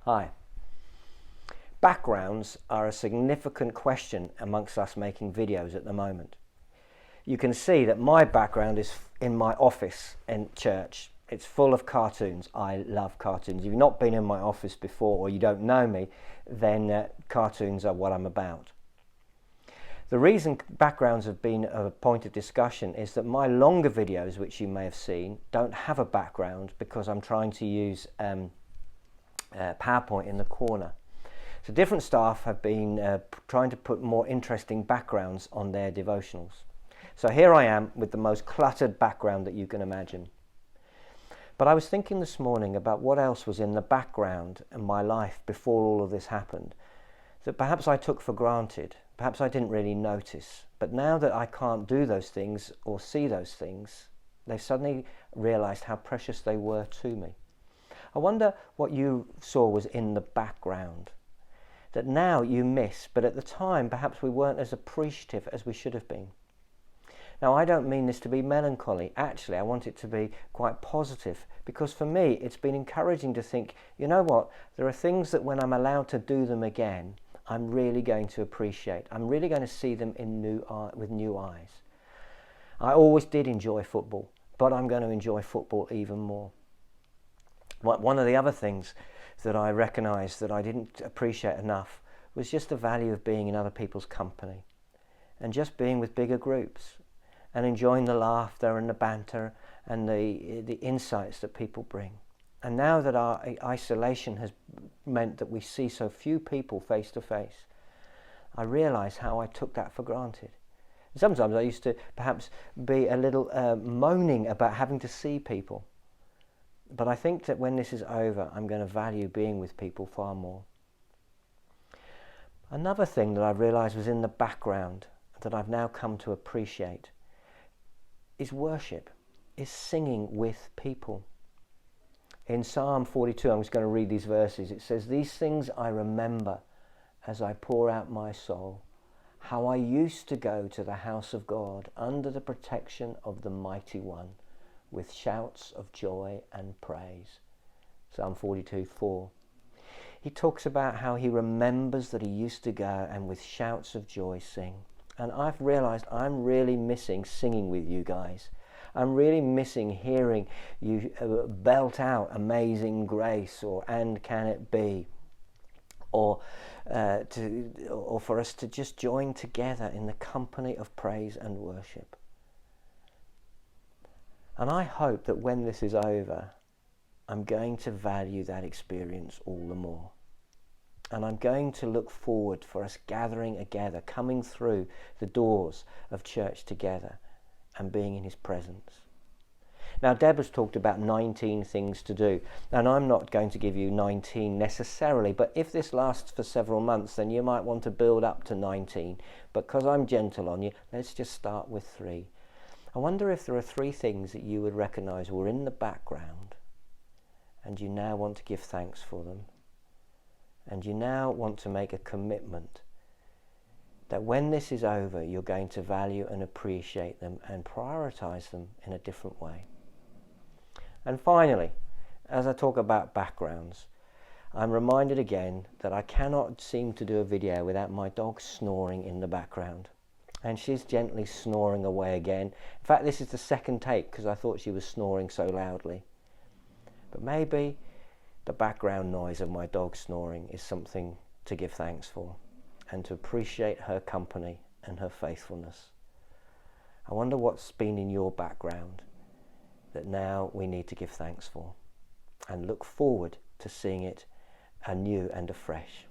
Hi. Backgrounds are a significant question amongst us making videos at the moment. You can see that my background is in my office in church. It's full of cartoons. I love cartoons. If you've not been in my office before or you don't know me, then cartoons are what I'm about. The reason backgrounds have been a point of discussion is that my longer videos, which you may have seen, don't have a background because I'm trying to use PowerPoint in the corner. So different staff have been trying to put more interesting backgrounds on their devotionals. So here I am with the most cluttered background that you can imagine. But I was thinking this morning about what else was in the background in my life before all of this happened, that perhaps I took for granted, perhaps I didn't really notice. But now that I can't do those things or see those things, they've suddenly realized how precious they were to me. I wonder what you saw was in the background that now you miss, but at the time perhaps we weren't as appreciative as we should have been. Now, I don't mean this to be melancholy. Actually, I want it to be quite positive, because for me it's been encouraging to think, you know what, there are things that when I'm allowed to do them again, I'm really going to appreciate. I'm really going to see them with new eyes. I always did enjoy football, but I'm going to enjoy football even more. One of the other things that I recognised that I didn't appreciate enough was just the value of being in other people's company and just being with bigger groups and enjoying the laughter and the banter and the insights that people bring. And now that our isolation has meant that we see so few people face to face, I realise how I took that for granted. Sometimes I used to perhaps be a little moaning about having to see people. But I think that when this is over, I'm going to value being with people far more. Another thing that I realised was in the background that I've now come to appreciate is worship, is singing with people. In Psalm 42, I'm just going to read these verses. It says, "These things I remember as I pour out my soul, how I used to go to the house of God under the protection of the Mighty One, with shouts of joy and praise." Psalm 42:4. He talks about how he remembers that he used to go and with shouts of joy sing. And I've realised I'm really missing singing with you guys. I'm really missing hearing you belt out Amazing Grace or And Can It Be, or for us to just join together in the company of praise and worship. And I hope that when this is over, I'm going to value that experience all the more. And I'm going to look forward for us gathering together, coming through the doors of church together and being in his presence. Now, Deb has talked about 19 things to do, and I'm not going to give you 19 necessarily, but if this lasts for several months, then you might want to build up to 19. But because I'm gentle on you, let's just start with 3. I wonder if there are 3 things that you would recognise were in the background and you now want to give thanks for them. And you now want to make a commitment that when this is over, you're going to value and appreciate them and prioritise them in a different way. And finally, as I talk about backgrounds, I'm reminded again that I cannot seem to do a video without my dog snoring in the background. And she's gently snoring away again. In fact, this is the second take because I thought she was snoring so loudly. But maybe the background noise of my dog snoring is something to give thanks for and to appreciate her company and her faithfulness. I wonder what's been in your background that now we need to give thanks for and look forward to seeing it anew and afresh.